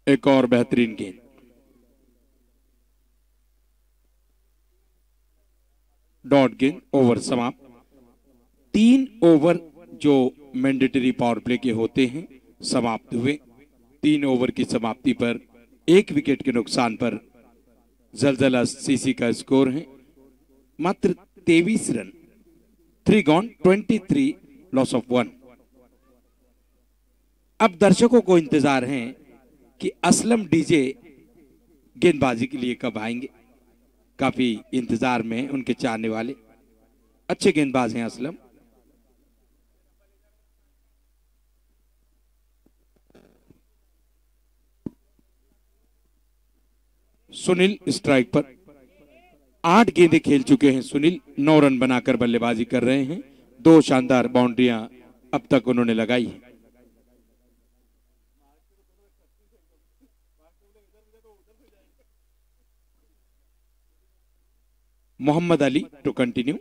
एक और बेहतरीन गेंद। डॉट गेंद, ओवर समाप्त। 3 ओवर जो मैंडेटरी पावर प्ले के होते हैं समाप्त हुए। 3 ओवर की समाप्ति पर 1 विकेट के नुकसान पर जलजला सीसी का स्कोर है मात्र 23 रन। 3 gone, 23 loss of 1। अब दर्शकों को इंतजार है कि असलम डीजे गेंदबाजी के लिए कब आएंगे। काफी इंतजार में उनके चाहने वाले। अच्छे गेंदबाज हैं असलम। सुनील स्ट्राइक पर। 8 गेंदें खेल चुके हैं सुनील। 9 रन बनाकर बल्लेबाजी कर रहे हैं। 2 शानदार बाउंड्रियां अब तक उन्होंने लगाई है। Mohammad Ali to continue.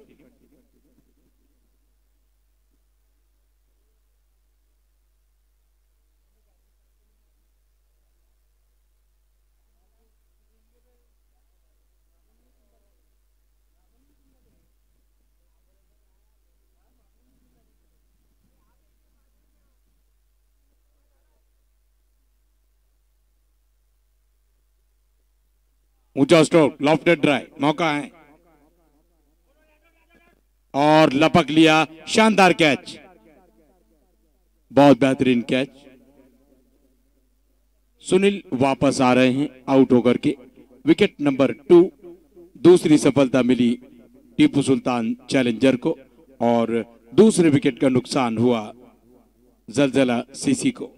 ऊंचा स्ट्रोक, लॉफ्टेड ड्राई, मौका है और लपक लिया। शानदार कैच, बहुत बेहतरीन कैच। सुनील वापस आ रहे हैं आउट होकर के। Wicket number 2। दूसरी सफलता मिली टीपू सुल्तान चैलेंजर को और दूसरे विकेट का नुकसान हुआ जलजला सीसी को।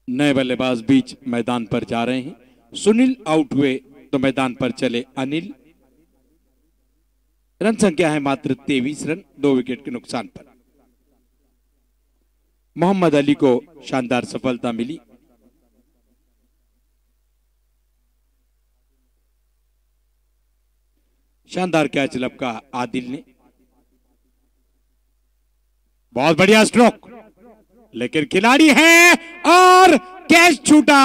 नए बल्लेबाज बीच मैदान पर जा रहे हैं। सुनील आउट हुए तो मैदान पर चले अनिल। रन संख्या है मात्र 23 रन, 2 विकेट के नुकसान पर। मोहम्मद अली को शानदार सफलता मिली। शानदार कैच लपका आदिल ने। बहुत बढ़िया स्ट्रोक, लेकिन खिलाड़ी है और कैच छूटा।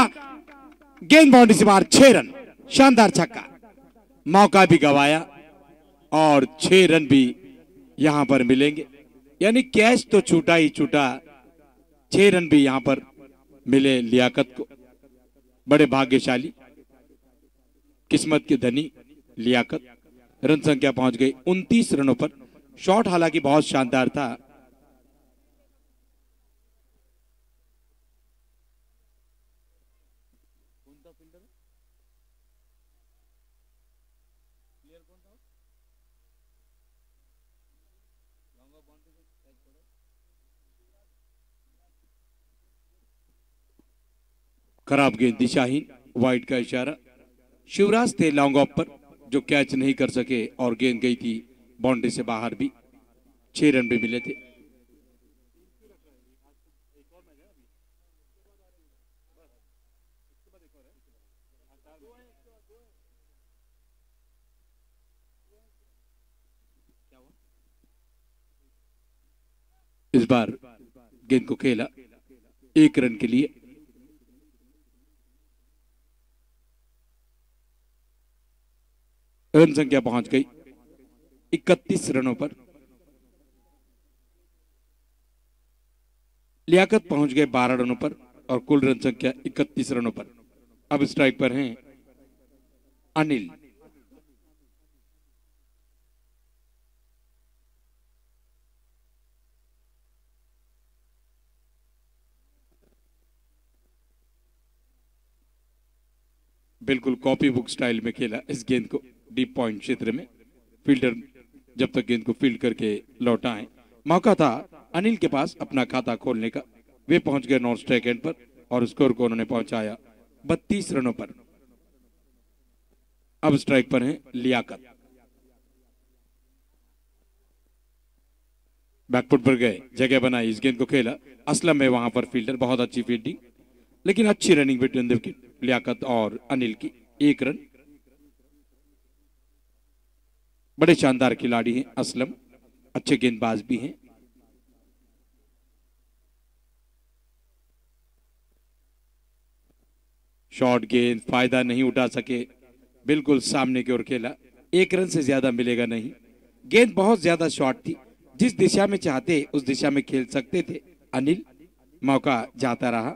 गेंद बाउंड्री से बाहर। 6 रन, शानदार छक्का। मौका भी गवाया और 6 रन भी यहां पर मिलेंगे। यानी कैच तो छूटा ही छूटा, 6 रन भी यहां पर मिले लियाकत को। बड़े भाग्यशाली, किस्मत के धनी लियाकत। रन संख्या पहुंच गई 29 रनों पर। शॉट हालांकि बहुत शानदार था। खराब गेंद, दिशाहीन, वाइड का इशारा। शिवराज थे लॉन्ग ऑफ पर जो कैच नहीं कर सके और गेंद गई थी बाउंड्री से बाहर भी। 6 रन भी मिले थे। इस बार गेंद को खेला 1 रन के लिए। रन संख्या पहुंच गई 31 रनों पर। लियाकत पहुंच गए 12 रनों पर और कुल रन संख्या 31 रनों पर। अब स्ट्राइक पर हैं अनिल। बिल्कुल कॉपी बुक स्टाइल में खेला इस गेंद को डीप पॉइंट क्षेत्र में। फील्डर जब तक गेंद को फील्ड करके लौटाएं। मौका था अनिल के पास अपना खाता खोलने का। वे पहुंच गए नॉन स्ट्राइक एंड पर और स्कोर को उन्होंने पहुंचाया 32 रनों पर। अब स्ट्राइक पर हैं लियाकत। बैकफुट पर गए, जगह बनाई, इस गेंद को खेला। असलम में वहां पर फील्डर, बहुत अच्छी फील्डिंग, लेकिन अच्छी running between the wicket Liaquat और अनिल की। 1 रन। बड़े शानदार खिलाड़ी हैं असलम, अच्छे गेंदबाज भी हैं। शॉर्ट गेंद, फायदा नहीं उठा सके, बिल्कुल सामने की ओर खेला, 1 रन से ज्यादा मिलेगा नहीं। गेंद बहुत ज्यादा शॉर्ट थी, जिस दिशा में चाहते उस दिशा में खेल सकते थे अनिल, मौका जाता रहा।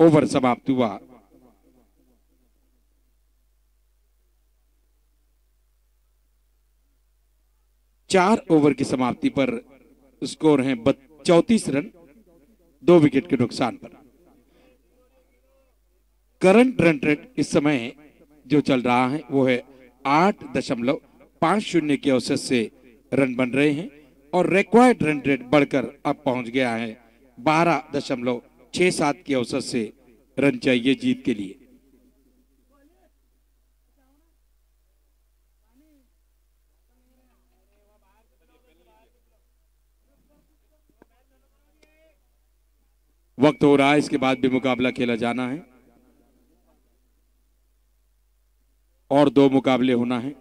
ओवर समाप्त हुआ। चार ओवर की समाप्ति पर स्कोर है 34 रन, 2 विकेट के नुकसान पर। करंट रन रेट इस समय जो चल रहा है वो है 8.50 के औसत से रन बन रहे हैं और रिक्वायर्ड रन रेट बढ़कर अब पहुंच गया है 12.67 के औसत से रन चाहिए जीत के लिए। वक्त हो रहा है, इसके बाद भी मुकाबला खेला जाना है और 2 मुकाबले होना है।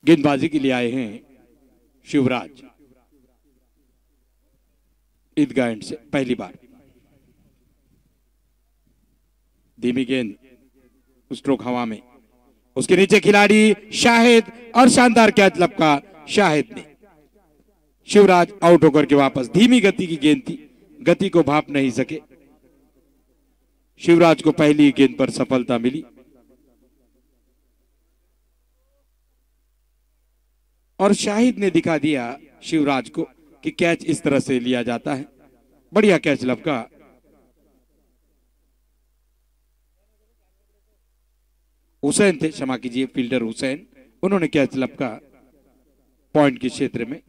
गेंदबाजी के लिए आए हैं शिवराज, ईदगाह एंड से पहली बार। धीमी गेंद, स्ट्रोक हवा में, उसके नीचे खिलाड़ी शाहिद और शानदार कैच लपका शाहिद ने। शिवराज आउट होकर के वापस। धीमी गति की गेंद थी, गति को भाप नहीं सके। शिवराज को पहली गेंद पर सफलता मिली और शाहिद ने दिखा दिया शिवराज को कि कैच इस तरह से लिया जाता है। बढ़िया कैच लपका। हुसैन थे, क्षमा कीजिए, फील्डर हुसैन, उन्होंने कैच लपका पॉइंट के क्षेत्र में।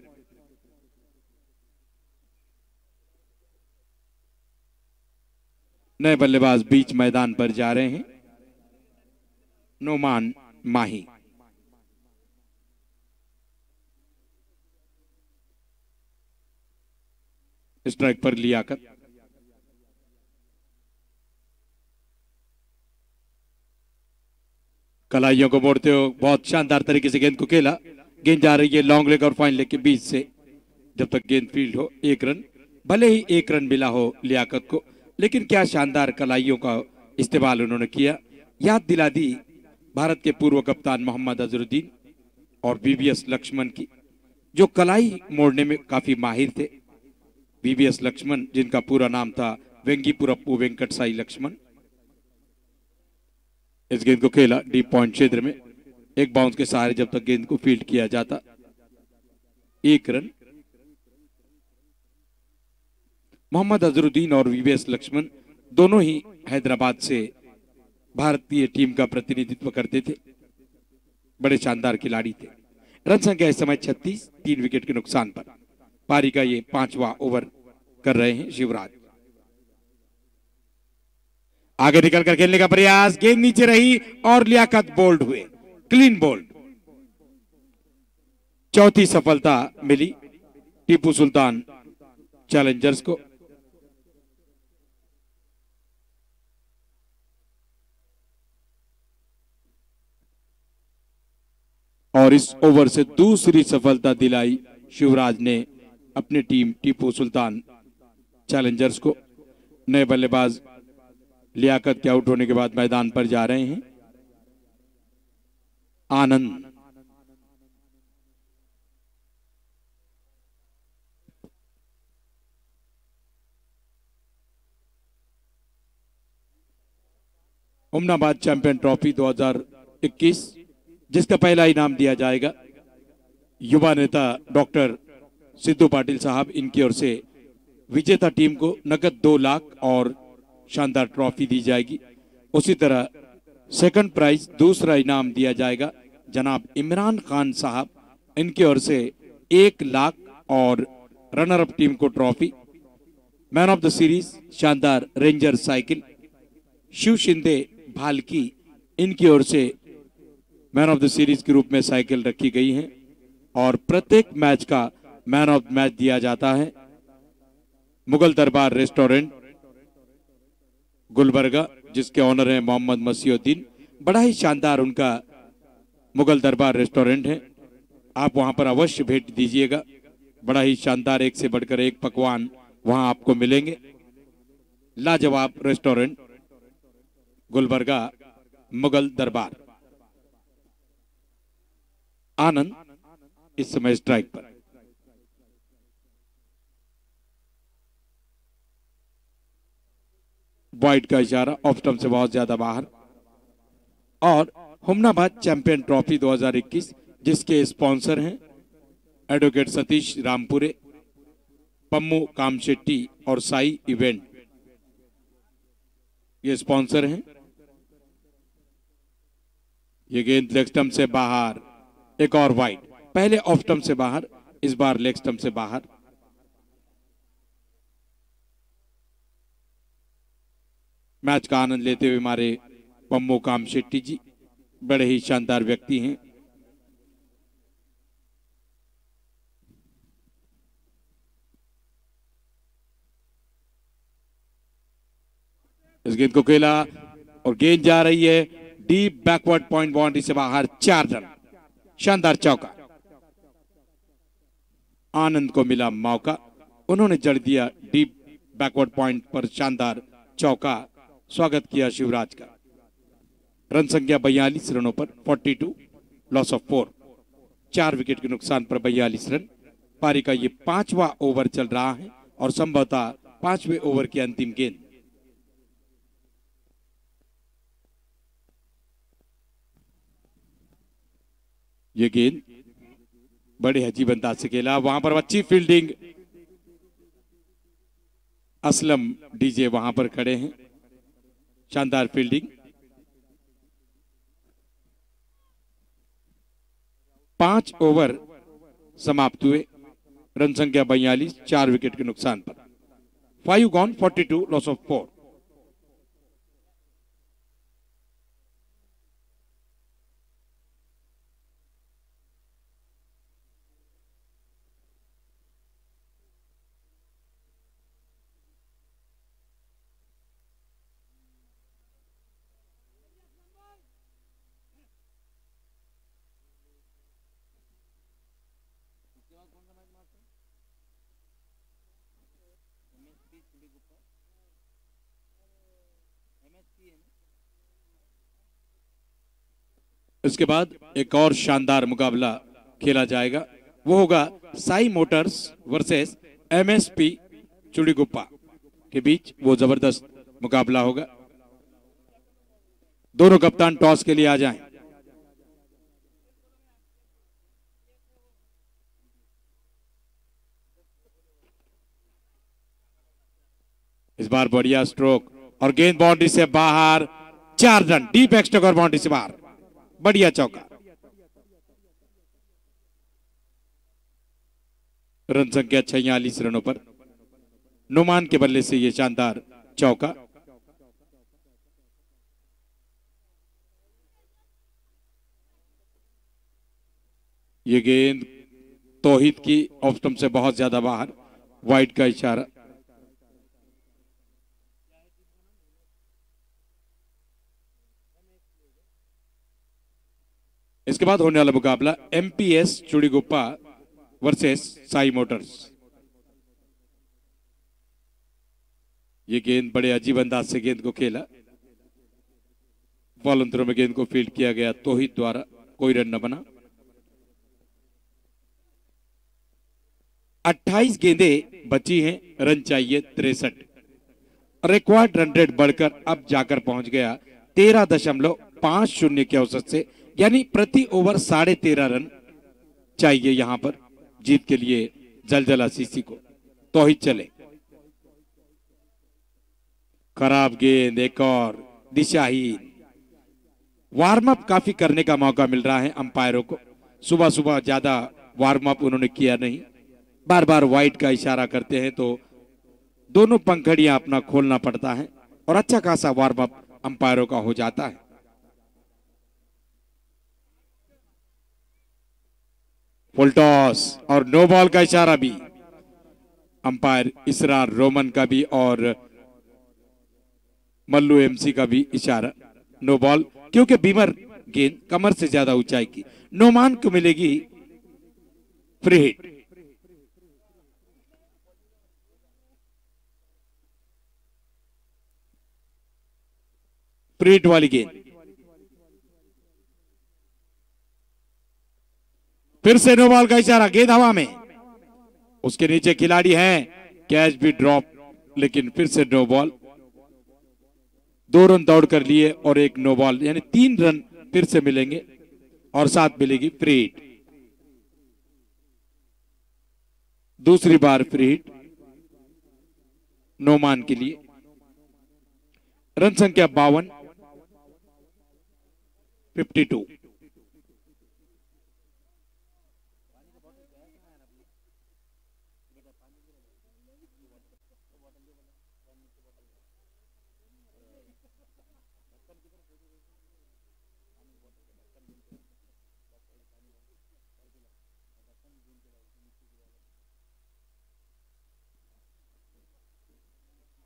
नए बल्लेबाज बीच मैदान पर जा रहे हैं, नोमान माही। स्ट्राइक पर लियाकत, कलाइयों को मोड़ते हो बहुत शानदार तरीके से गेंद को खेला। गेंद जा रही है लॉन्ग लेग और फाइन लेग के बीच से। जब तक गेंद फील्ड हो 1 रन, भले ही 1 रन मिला हो लियाकत को, लेकिन क्या शानदार कलाइयों का इस्तेमाल उन्होंने किया। याद दिला दी भारत के पूर्व कप्तान मोहम्मद अजहरुद्दीन और वीवीएस लक्ष्मण की, जो कलाई मोड़ने में काफी माहिर थे। वीवीएस लक्ष्मण, जिनका पूरा नाम था वेंगीपुरप्पू वेंकट साई लक्ष्मण। इस गेंद को खेला डीप पॉइंट क्षेत्र में, एक बाउंस के सहारे जब तक गेंद को फील्ड किया जाता। 1 रन। मोहम्मद अजहरुद्दीन और वीवीएस लक्ष्मण दोनों ही हैदराबाद से भारतीय टीम का प्रतिनिधित्व करते थे, बड़े शानदार खिलाड़ी थे। रन संख्या इस समय 36, 3 विकेट के नुकसान पर। पारी का ये 5वां ओवर कर रहे हैं शिवराज। आगे निकलकर खेलने का प्रयास, गेंद नीचे रही और लियाकत बोल्ड हुए, क्लीन बोल्ड। चौथी सफलता मिली टीपू सुल्तान चैलेंजर्स को। और इस ओवर से दूसरी सफलता दिलाई शिवराज ने अपनी टीम टीपू सुल्तान चैलेंजर्स को। नए बल्लेबाज लियाकत के आउट होने के बाद मैदान पर जा रहे हैं आनंद। उमनाबाद चैंपियन ट्रॉफी 2021, जिसका पहला इनाम दिया जाएगा युवा नेता डॉक्टर सिद्धू पाटिल साहब, इनकी ओर से विजेता टीम को नकद 2 लाख और शानदार ट्रॉफी दी जाएगी। उसी तरह सेकंड प्राइज, दूसरा इनाम दिया जाएगा जनाब इमरान खान साहब, इनकी ओर से 1 लाख और रनर अप टीम को trophy. Man of the series शानदार रेंजर साइकिल शिव शिंदे भालकी, इनकी ओर से मैन ऑफ द सीरीज के रूप में साइकिल रखी गई है और प्रत्येक मैच का मैन ऑफ द मैच दिया जाता है मुगल दरबार रेस्टोरेंट गुलबर्गा, जिसके ऑनर हैं मोहम्मद मसीहुद्दीन। बड़ा ही शानदार उनका मुगल दरबार रेस्टोरेंट है, आप वहां पर अवश्य भेंट दीजिएगा। बड़ा ही शानदार, एक से बढ़कर एक पकवान वहां आपको मिलेंगे। लाजवाब रेस्टोरेंट गुलबर्गा मुगल दरबार। आनंद इस समय स्ट्राइक पर। वाइड का इशारा, ऑफ स्टंप से बहुत ज्यादा बाहर। और हुमनाबाद चैंपियन ट्रॉफी 2021 जिसके स्पॉन्सर हैं एडवोकेट सतीश रामपुरे, पम्मू कामशेट्टी और साई इवेंट, ये स्पॉन्सर हैं। ये गेंद लेग स्टंप से बाहर, एक और वाइड। पहले ऑफ स्टंप से बाहर, इस बार लेग स्टंप से बाहर। मैच का आनंद लेते हुए हमारे पम्मू कामशेट्टी जी बड़े ही शानदार व्यक्ति हैं। इस गेंद को खेला और गेंद जा रही है डीप बैकवर्ड पॉइंट बाउंड्री से बाहर, 4 रन। शानदार चौका, आनंद को मिला मौका, उन्होंने जड़ दिया डीप बैकवर्ड पॉइंट पर शानदार चौका। स्वागत किया शिवराज का। रन संख्या 42 रनों पर 42, लॉस ऑफ 4। 4 विकेट के नुकसान पर 42 रन। पारी का ये 5वां ओवर चल रहा है और संभवतः 5वें ओवर की अंतिम गेंद। ये गेंद बड़े अजीब अंदाज से खेला, वहां पर अच्छी फील्डिंग। असलम डीजे वहां पर खड़े हैं, शानदार फील्डिंग। 5 ओवर समाप्त हुए, रन संख्या 42, 4 विकेट के नुकसान पर। 5 गॉन, 42, लॉस ऑफ 4। इसके बाद एक और शानदार मुकाबला खेला जाएगा, वो होगा साई मोटर्स वर्सेस एमएसपी चुड़ीगुप्पा के बीच। वो जबरदस्त मुकाबला होगा। दोनों कप्तान टॉस के लिए आ जाएं। इस बार बढ़िया स्ट्रोक और गेंद बाउंड्री से बाहर, 4 रन। डीप एक्स्ट्रोक और बाउंड्री से बाहर, बढ़िया चौका। रन संख्या 46 रनों पर नुमान के बल्ले से यह शानदार चौका। यह गेंद तौहीद की ऑफ स्टंप से बहुत ज्यादा बाहर, वाइड का इशारा। इसके बाद होने वाला मुकाबला एमपीएस चुड़ीगुप्पा वर्सेस साई मोटर्स। ये गेंद बड़े अजीब अंदाज से गेंद को खेला, बॉल अंतरों में गेंद को फील्ड किया गया तौहीद द्वारा, कोई रन न बना। 28 गेंदें बची हैं, रन चाहिए 63। रिक्वायर्ड रन रेट बढ़कर अब जाकर पहुंच गया 13.50 के औसत से, यानी प्रति ओवर 13.5 रन चाहिए यहां पर जीत के लिए जलजला सीसी को। तौहीद चले, खराब गेंद, एक और दिशाहीन। वार्म अप काफी करने का मौका मिल रहा है अंपायरों को। सुबह सुबह ज्यादा वार्म अप उन्होंने किया नहीं, बार बार वाइड का इशारा करते हैं तो दोनों पंखड़ियां अपना खोलना पड़ता है और अच्छा खासा वार्म अप अंपायरों का हो जाता है। फुल टॉस और नो बॉल का इशारा भी, अंपायर इसरार रोमन का भी और मल्लू एमसी का भी इशारा, नो बॉल, क्योंकि बीमर गेंद कमर से ज्यादा ऊंचाई की। नोमान को मिलेगी फ्री हिट। फ्री हिट वाली गेंद, फिर से नो बॉल का इशारा, गेंद हवा में, उसके नीचे खिलाड़ी हैं, कैच भी ड्रॉप, लेकिन फिर से नो बॉल। 2 रन दौड़ कर लिए और 1 नो बॉल, यानी 3 रन फिर से मिलेंगे और साथ मिलेगी फ्री हिट। दूसरी बार फ्री हिट नोमान के लिए। रन संख्या 52, 52।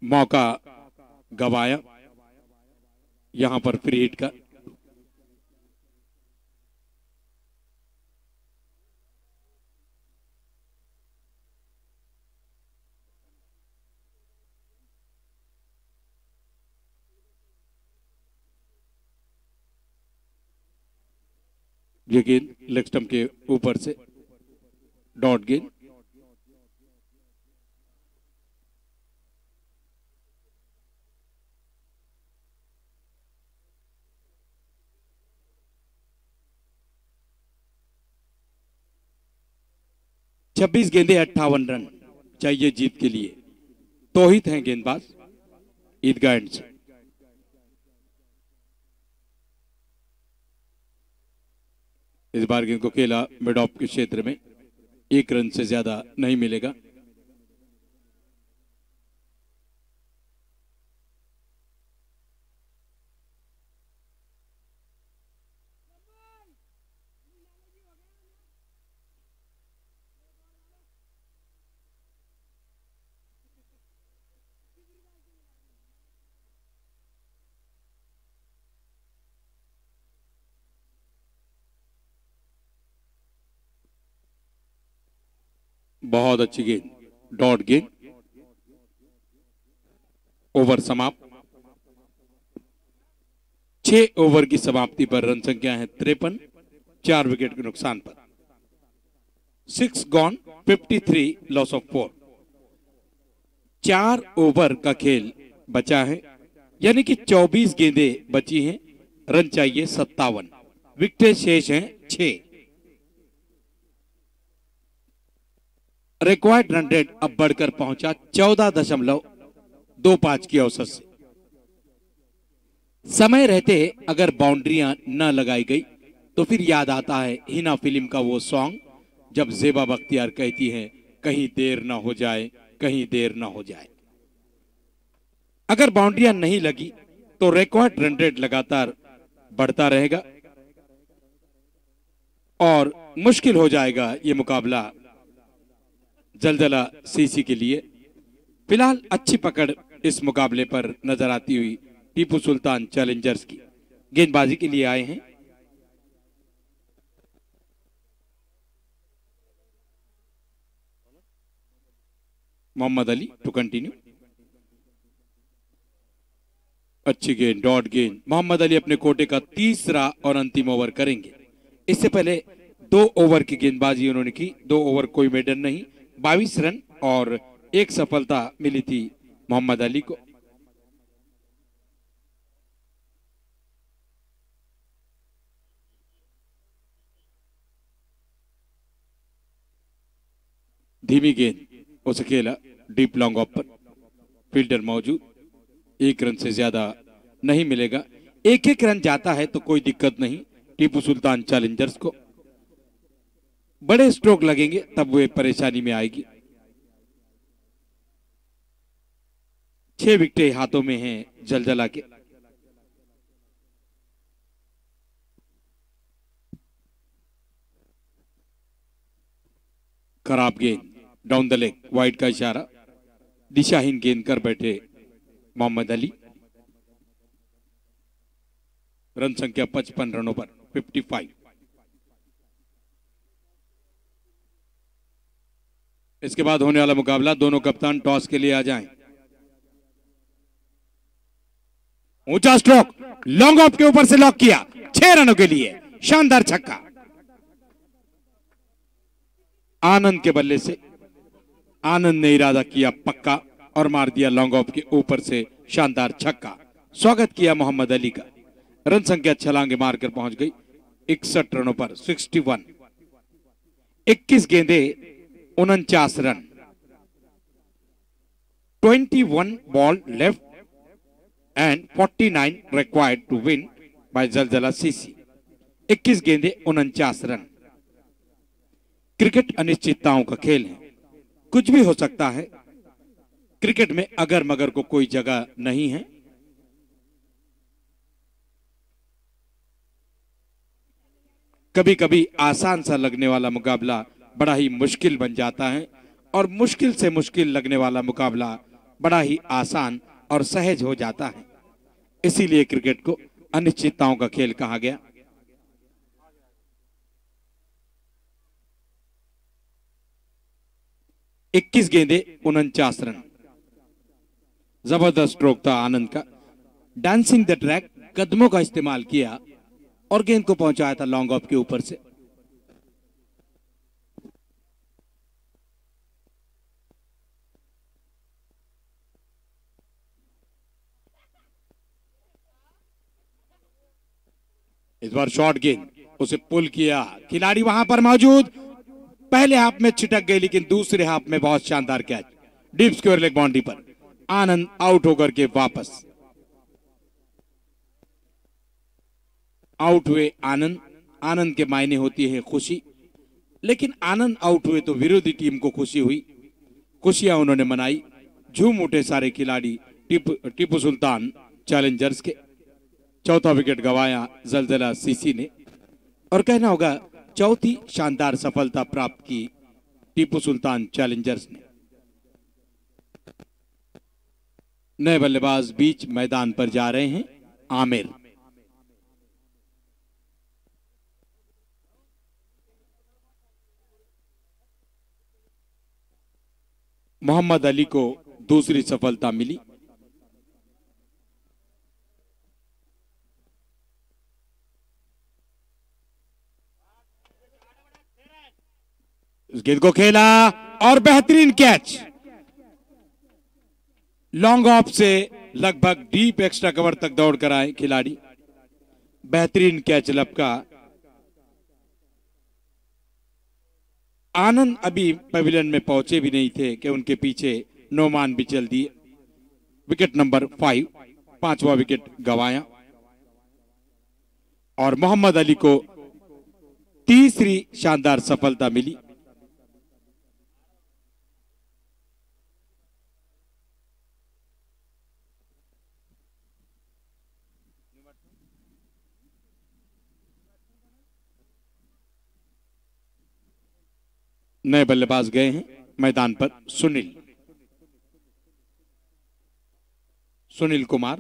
मौका गवाया यहां पर फ्री हिट का। ये गेंद लेग स्टंप के ऊपर से डॉट गेंद। छब्बीस गेंदे 58 रन चाहिए जीत के लिए। तौहीद हैं गेंदबाज ईदगाह एंड से। इस बार गेंद को खेला मिड ऑफ के क्षेत्र में, 1 रन से ज्यादा नहीं मिलेगा। बहुत अच्छी गेंद, डॉट गेंद। ओवर समाप्त। 6 ओवर की समाप्ति पर रन संख्या है 53, 4 विकेट के नुकसान पर। 6 गॉन, 53 लॉस ऑफ 4। 4 ओवर का खेल बचा है, यानी कि 24 गेंदें बची हैं। रन चाहिए 57, विकेट शेष हैं 6। रिक्वायर्ड रन रेट अब बढ़कर पहुंचा 14.25 की औसत से। समय रहते अगर बाउंड्रियां न लगाई गई तो फिर याद आता है हिना फिल्म का वो सॉन्ग, जब ज़ेबा बख्तियार कहती है कहीं देर ना हो जाए, कहीं देर ना हो जाए। अगर बाउंड्रियां नहीं लगी तो रिक्वायर्ड रन रेट लगातार बढ़ता रहेगा और मुश्किल हो जाएगा ये मुकाबला जलजला सीसी के लिए। फिलहाल अच्छी पकड़ इस मुकाबले पर नजर आती हुई टीपू सुल्तान चैलेंजर्स की। गेंदबाजी के लिए आए हैं मोहम्मद अली टू कंटिन्यू। अच्छी गेंद, डॉट गेंद। मोहम्मद अली अपने कोटे का तीसरा और अंतिम ओवर करेंगे। इससे पहले 2 ओवर की गेंदबाजी उन्होंने की। 2 ओवर कोई मेडन नहीं, 22 रन और 1 सफलता मिली थी मोहम्मद अली को। धीमी गेंद, उसे खेला डीप लॉन्ग ऑफ पर, फील्डर मौजूद। 1 रन से ज्यादा नहीं मिलेगा। 1-1 रन जाता है तो कोई दिक्कत नहीं टीपू सुल्तान चैलेंजर्स को। बड़े स्ट्रोक लगेंगे तब वे परेशानी में आएगी। 6 विकेटें हाथों में हैं जलजला के। खराब गेंद, डाउन द लेग, वाइड का इशारा, दिशाहीन गेंद कर बैठे मोहम्मद अली। रन संख्या 55 रनों पर 55। इसके बाद होने वाला मुकाबला, दोनों कप्तान टॉस के लिए आ जाएं। ऊंचा स्ट्रोक, लॉन्ग ऑफ के ऊपर से लॉक किया, 6 रनों के लिए शानदार छक्का। आनंद के बल्ले से आनंद ने इरादा किया पक्का और मार दिया लॉन्ग ऑफ के ऊपर से शानदार छक्का। स्वागत किया मोहम्मद अली का। रन संख्या छलांगे मारकर पहुंच गई 61 रनों पर 61। 21 गेंदे 49 रन। 21 ball left and 49 required to win by Jaljala CC. 21 गेंदे 49 रन। क्रिकेट अनिश्चितताओं का खेल है, कुछ भी हो सकता है। क्रिकेट में अगर मगर को कोई जगह नहीं है। कभी कभी आसान सा लगने वाला मुकाबला बड़ा ही मुश्किल बन जाता है और मुश्किल से मुश्किल लगने वाला मुकाबला बड़ा ही आसान और सहज हो जाता है। इसीलिए क्रिकेट को अनिश्चितताओं का खेल कहा गया। इक्कीस गेंदे 49 रन। जबरदस्त स्ट्रोक था आनंद का। डांसिंग द ट्रैक, कदमों का इस्तेमाल किया और गेंद को पहुंचाया था लॉन्ग ऑफ के ऊपर से। इस बार शॉर्ट गेंद, उसे पुल किया, खिलाड़ी वहां पर मौजूद। पहले हाफ में छिटक गई लेकिन दूसरे हाफ में बहुत शानदार catch, deep square leg boundary पर। आनंद आउट होकर के वापस। आउट हुए आनंद। आनंद के मायने होती है खुशी, लेकिन आनंद आउट हुए तो विरोधी टीम को खुशी हुई। खुशियां उन्होंने मनाई, झूम उठे सारे खिलाड़ी टीपू सुल्तान चैलेंजर्स के। चौथा विकेट गंवाया जलजला सीसी ने और कहना होगा चौथी शानदार सफलता प्राप्त की टीपू सुल्तान चैलेंजर्स ने। नए बल्लेबाज बीच मैदान पर जा रहे हैं आमिर। मोहम्मद अली को दूसरी सफलता मिली। इस गेंद को खेला और बेहतरीन कैच। लॉन्ग ऑफ से लगभग डीप एक्स्ट्रा कवर तक दौड़ कर आए खिलाड़ी। बेहतरीन कैच लपका। आनंद अभी पवेलियन में पहुंचे भी नहीं थे कि उनके पीछे नोमान भी चल दिए। विकेट नंबर 5, 5वां विकेट गंवाया और मोहम्मद अली को तीसरी शानदार सफलता मिली। नए बल्लेबाज गए हैं मैदान पर सुनील कुमार,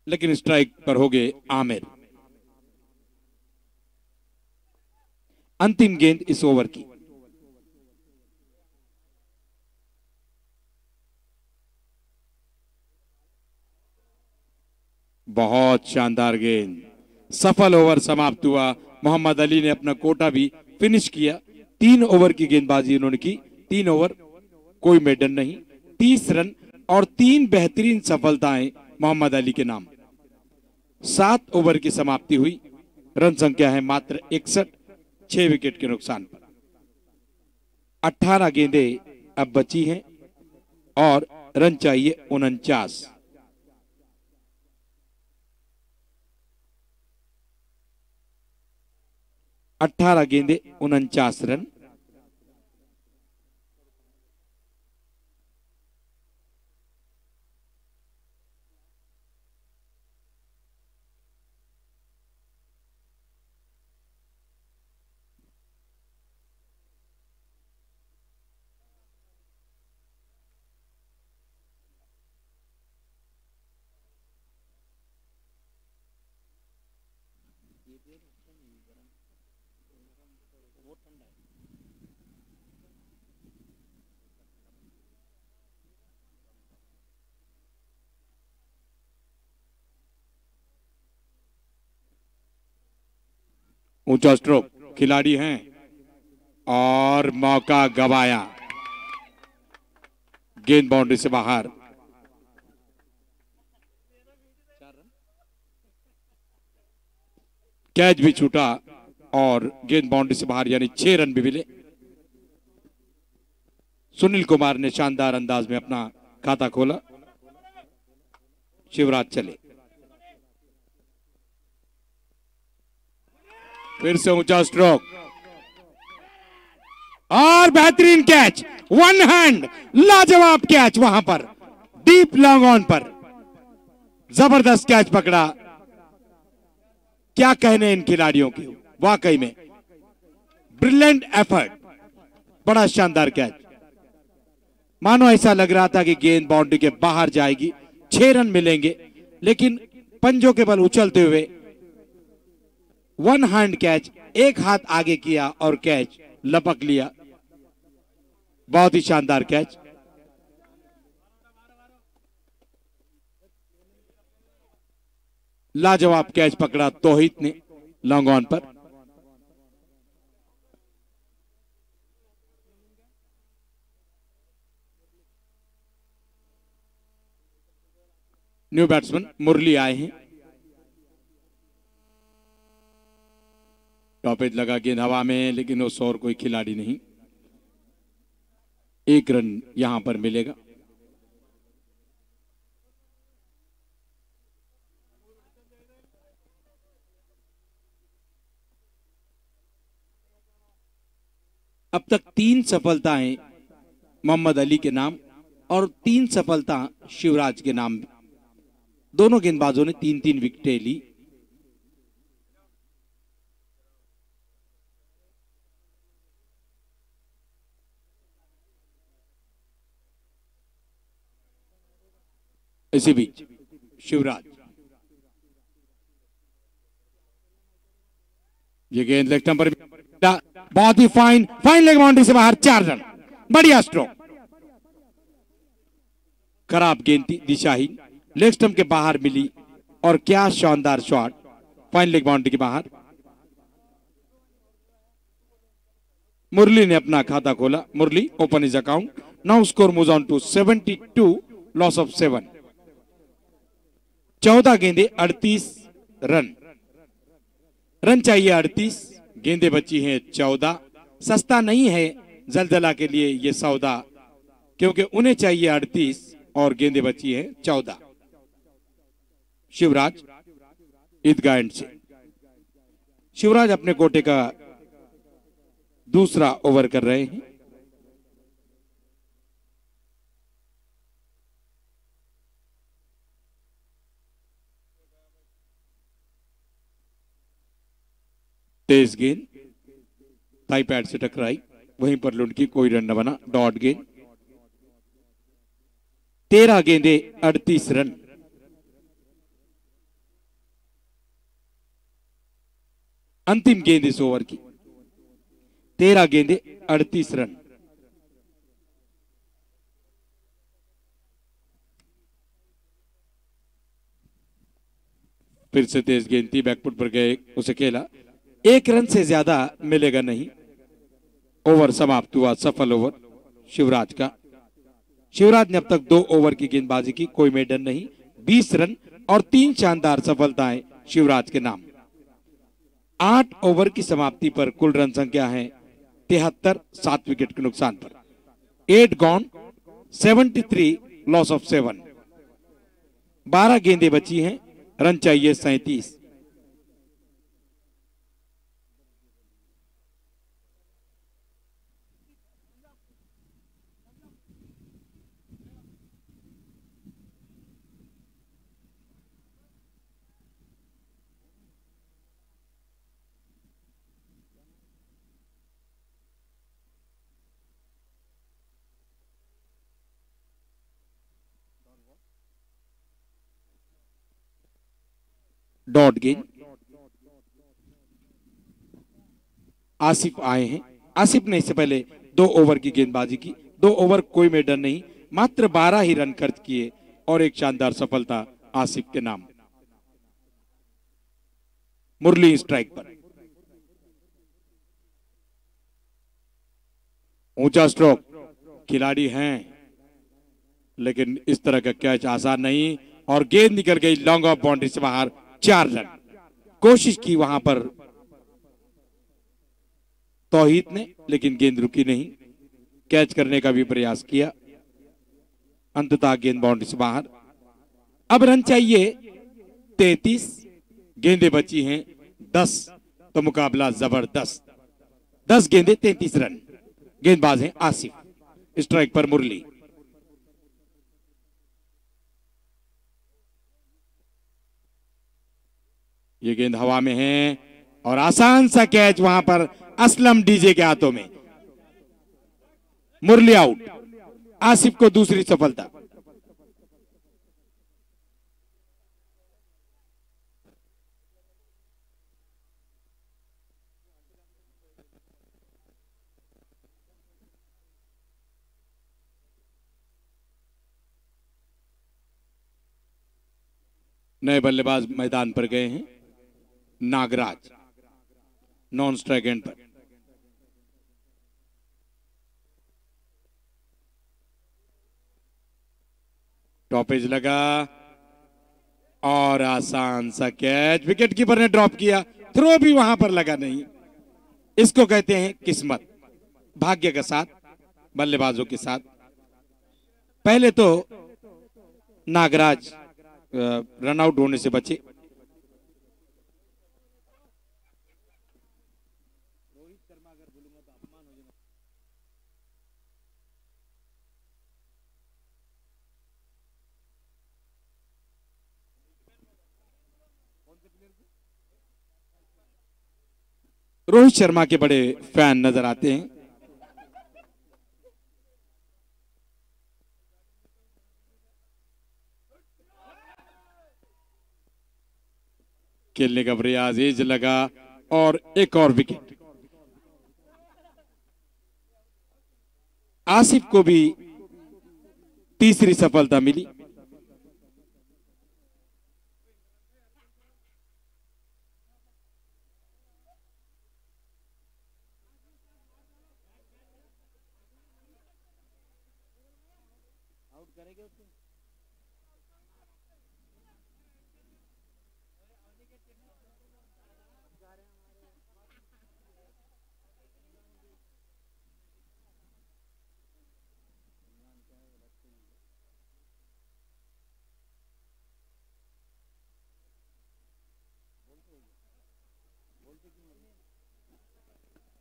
लेकिन स्ट्राइक पर हो गए आमिर। अंतिम गेंद इस ओवर की। बहुत शानदार गेंद, सफल ओवर समाप्त हुआ। मोहम्मद अली ने अपना कोटा भी फिनिश किया। 3 ओवर की गेंदबाजी उन्होंने की। 3 ओवर, कोई मेडन नहीं, 30 रन और 3 बेहतरीन सफलताएं मोहम्मद अली के नाम। 7 ओवर की समाप्ति हुई। रन संख्या है मात्र 61, 6 विकेट के नुकसान पर। 18 गेंदें अब बची हैं और रन चाहिए 49। अठारह गेंदे 49 रन। ऊंचा स्ट्रोक, खिलाड़ी हैं और मौका गवाया, गेंद बाउंड्री से बाहर। कैच भी छूटा और गेंद बाउंड्री से बाहर, यानी 6 रन भी मिले। सुनील कुमार ने शानदार अंदाज में अपना खाता खोला। शिवराज चले, फिर से ऊंचा स्ट्रोक और बेहतरीन कैच, वन हैंड, लाजवाब कैच वहां पर, डीप लॉन्ग ऑन पर जबरदस्त कैच पकड़ा। क्या कहने इन खिलाड़ियों की, वाकई में ब्रिलियंट एफर्ट, बड़ा शानदार कैच। मानो ऐसा लग रहा था कि गेंद बाउंड्री के बाहर जाएगी, 6 रन मिलेंगे, लेकिन पंजों के बल उछलते हुए वन हैंड कैच, एक हाथ आगे किया और कैच लपक लिया। बहुत ही शानदार कैच। लाजवाब कैच पकड़ा तौहीद ने लॉन्ग ऑन पर। न्यू बैट्समैन मुरली आए हैं। टॉपेज लगा गेंद हवा में, लेकिन उस और कोई खिलाड़ी नहीं। 1 रन यहां पर मिलेगा। अब तक 3 सफलताएं मोहम्मद अली के नाम और 3 सफलता शिवराज के नाम। दोनों गेंदबाजों ने 3-3 विकेटें ली। इसी बीच शिवराज, ये गेंद लेग स्टंप पर, बहुत ही फाइन लेग बाउंड्री से बाहर, 4 रन, बढ़िया स्ट्रोक। खराब गेंद थी, दिशाहीन, लेग स्टंप के बाहर मिली और क्या शानदार शॉट, फाइन लेग बाउंड्री के बाहर। मुरली ने अपना खाता खोला। Murali open his account. Now score moves on to 72, loss of 7। 14 गेंदे 38 रन, रन चाहिए 38, गेंदे बची हैं 14। सस्ता नहीं है जलजला के लिए ये सौदा, क्योंकि उन्हें चाहिए 38 और गेंदे बची हैं 14। शिवराज ईदगाह एंड से, शिवराज अपने कोटे का दूसरा ओवर कर रहे हैं। तेज गेंद थाई पैड से टकराई, वहीं पर लुढ़की, कोई रन न बना, डॉट गेंद। 13 गेंदे 38 रन। अंतिम गेंद इस ओवर की, 13 गेंदे 38 रन। फिर से तेज गेंद थी, बैकफुट पर गए, उसे खेला। 1 रन से ज्यादा मिलेगा नहीं। ओवर समाप्त हुआ, सफल ओवर शिवराज का। शिवराज ने अब तक 2 ओवर की गेंदबाजी की, कोई मेडन नहीं। 20 रन और 3 शानदार सफलताएं शिवराज के नाम। 8 ओवर की समाप्ति पर कुल रन संख्या है 73, 7 विकेट के नुकसान पर। 8 गॉन, 73, लॉस ऑफ 7। 12 गेंदें बची हैं, रन चाहिए 37। डॉट गेंद, आसिफ आए हैं। आसिफ ने इससे पहले 2 ओवर की गेंदबाजी की, 2 ओवर कोई मेडन नहीं, मात्र 12 ही रन खर्च किए और एक शानदार सफलता आसिफ के नाम। मुरली स्ट्राइक पर, ऊंचा स्ट्रोक, खिलाड़ी हैं लेकिन इस तरह का कैच आसान नहीं और गेंद निकल गई लॉन्ग ऑफ बाउंड्री से बाहर। 4 रन। कोशिश की वहां पर तौहीद ने लेकिन गेंद रुकी नहीं, कैच करने का भी प्रयास किया, अंततः गेंद बाउंड्री से बाहर। अब रन चाहिए 33, गेंदें बची हैं 10, तो मुकाबला जबरदस्त। 10 गेंदें 33 रन। गेंदबाज हैं आसिफ, स्ट्राइक पर मुरली। ये गेंद हवा में है और आसान सा कैच वहां पर असलम डीजे के हाथों में। मुरली आउट, आसिफ को दूसरी सफलता। नए बल्लेबाज मैदान पर गए हैं, नागराज नॉन स्ट्राइक एंड पर। टॉपेज लगा और आसान सा कैच, विकेट कीपर ने ड्रॉप किया, थ्रो भी वहां पर लगा नहीं। इसको कहते हैं किस्मत, भाग्य का साथ बल्लेबाजों के साथ। पहले तो नागराज रन आउट होने से बचे। रोहित शर्मा के बड़े फैन नजर आते हैं। खेलने का प्रयास, एज लगा और एक और विकेट। आसिफ को भी तीसरी सफलता मिली।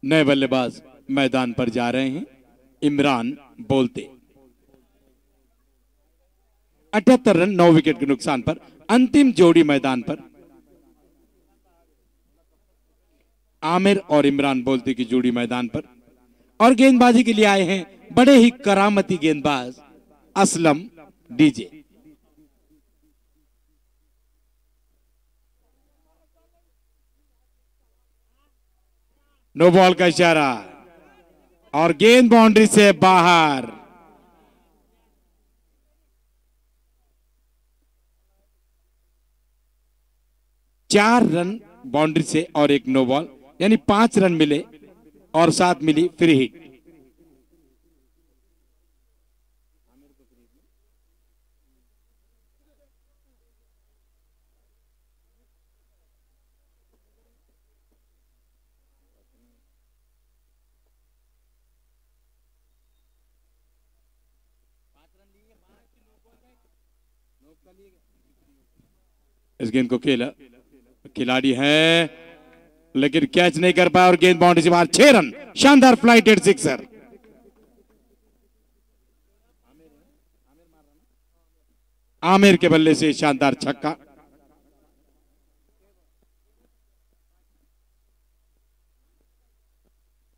नए बल्लेबाज मैदान पर जा रहे हैं, इमरान बोलते। 78 रन 9 विकेट के नुकसान पर अंतिम जोड़ी मैदान पर। आमिर और इमरान बोलते की जोड़ी मैदान पर और गेंदबाजी के लिए आए हैं बड़े ही करामती गेंदबाज असलम डीजे। नो बॉल का इशारा और गेंद बाउंड्री से बाहर। चार रन बाउंड्री से और एक नो बॉल, यानी 5 रन मिले और साथ मिली फ्री हिट। इस गेंद को खेला, खिलाड़ी है लेकिन कैच नहीं कर पाया और गेंद बाउंड्री से बाहर। 6 रन, शानदार फ्लाइटेड सिक्सर। आमिर के बल्ले से शानदार छक्का।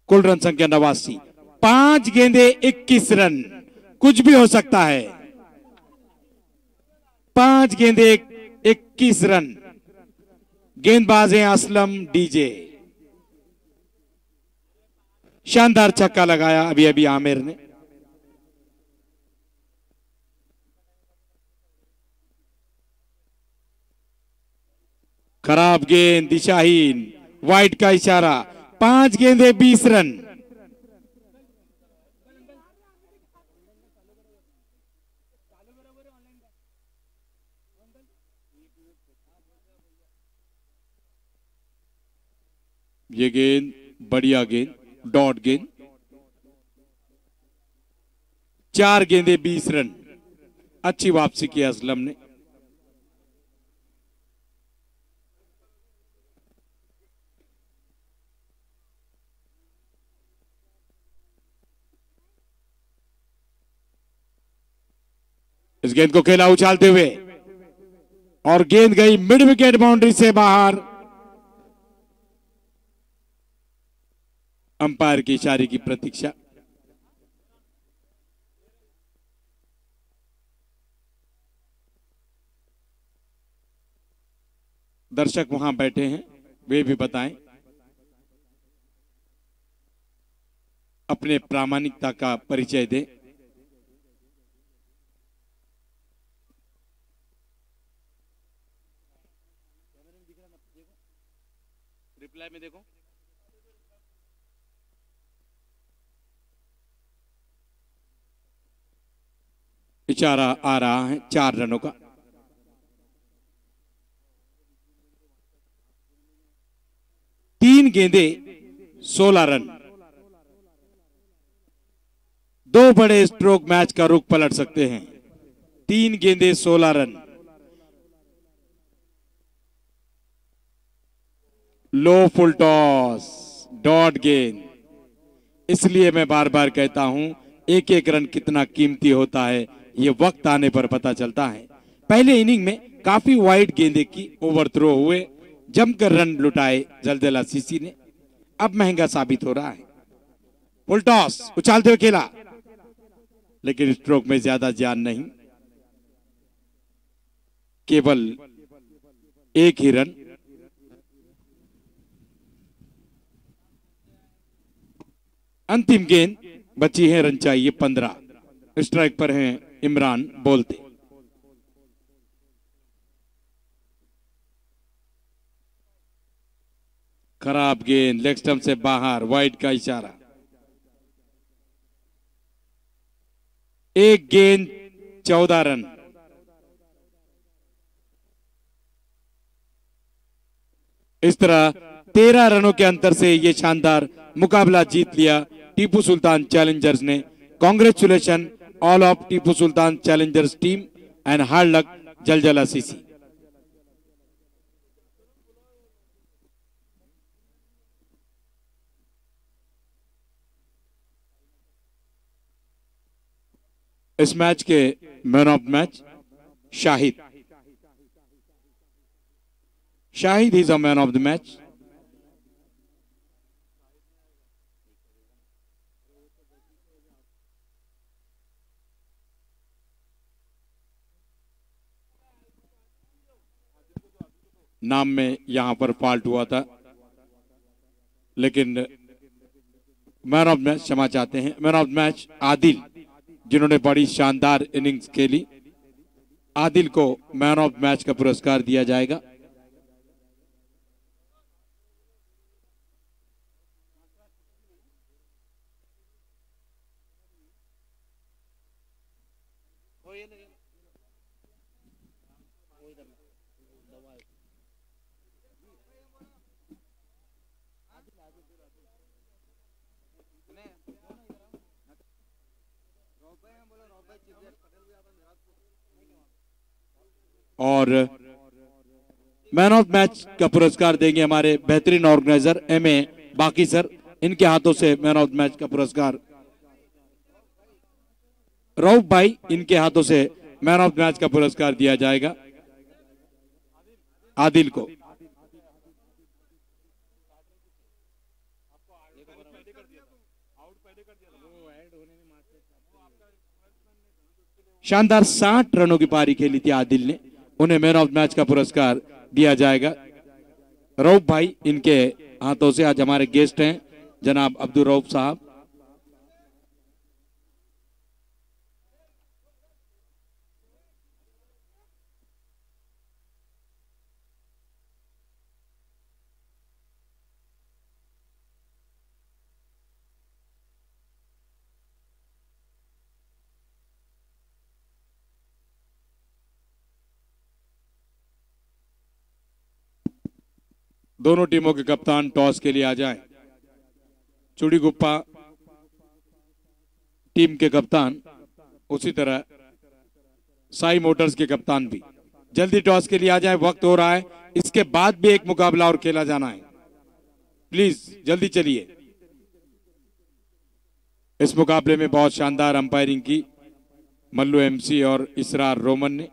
कुल रन संख्या 89, 5 गेंदे 21 रन, कुछ भी हो सकता है। 5 गेंदे 21 रन। गेंदबाज हैं असलम डीजे। शानदार छक्का लगाया अभी अभी आमिर ने। खराब गेंद, दिशाहीन, वाइड का इशारा। 5 गेंदे 20 रन। ये गेंद बढ़िया गेंद, डॉट गेंद। 4 गेंदे 20 रन। अच्छी वापसी की असलम ने। इस गेंद को खेला उछालते हुए और गेंद गई मिड विकेट बाउंड्री से बाहर। अंपायर के इशारे की प्रतीक्षा। दर्शक वहां बैठे हैं, वे भी बताएं, अपने प्रामाणिकता का परिचय दें। रिप्लाई में देखो। इशारा आ रहा है 4 रनों का। तीन गेंदे 16 रन। 2 बड़े स्ट्रोक मैच का रुख पलट सकते हैं। 3 गेंदे 16 रन। लो फुल टॉस, डॉट गेंद। इसलिए मैं बार बार कहता हूं, एक एक रन कितना कीमती होता है, ये वक्त आने पर पता चलता है। पहले इनिंग में काफी वाइड गेंदे की ओवरथ्रो हुए, जमकर रन लुटाए जलजला सीसी ने। अब महंगा साबित हो रहा है। फुल टॉस उछालते हुए खेला, लेकिन स्ट्रोक में ज्यादा जान नहीं, केवल 1 ही रन। अंतिम गेंद बची है, रन चाहिए 15। स्ट्राइक पर हैं इमरान बोलते। खराब गेंद, लेग स्टंप से बाहर, वाइड का इशारा। 1 गेंद 14 रन। इस तरह 13 रनों के अंतर से ये शानदार मुकाबला जीत लिया टीपू सुल्तान चैलेंजर्स ने। Congratulation all of Tipu Sultan Challengers team and hard luck Jaljala CC. इस मैच के man of match Shahid. Shahid is a man of the match. नाम में यहां पर फॉल्ट हुआ था, लेकिन मैन ऑफ मैच क्षमा चाहते हैं। मैन ऑफ मैच आदिल, जिन्होंने बड़ी शानदार इनिंग्स खेली। आदिल को मैन ऑफ मैच का पुरस्कार दिया जाएगा। और मैन ऑफ मैच का पुरस्कार देंगे हमारे बेहतरीन ऑर्गेनाइजर एमए बाकी सर। इनके हाथों से मैन ऑफ मैच का पुरस्कार रऊफ भाई, इनके हाथों से मैन ऑफ मैच का पुरस्कार दिया जाएगा आदिल को। शानदार 60 रनों की पारी खेली थी आदिल ने, उन्हें मैन ऑफ मैच का पुरस्कार दिया जाएगा। रऊफ भाई इनके हाथों से आज हमारे गेस्ट हैं जनाब अब्दुल रऊफ साहब। दोनों टीमों के कप्तान टॉस के लिए आ जाएं। चुड़ीगुप्पा टीम के कप्तान, उसी तरह साई मोटर्स के कप्तान भी जल्दी टॉस के लिए आ जाएं। वक्त हो रहा है, इसके बाद भी एक मुकाबला और खेला जाना है। प्लीज जल्दी चलिए। इस मुकाबले में बहुत शानदार अंपायरिंग की मल्लू एमसी और इसरार रोमन ने।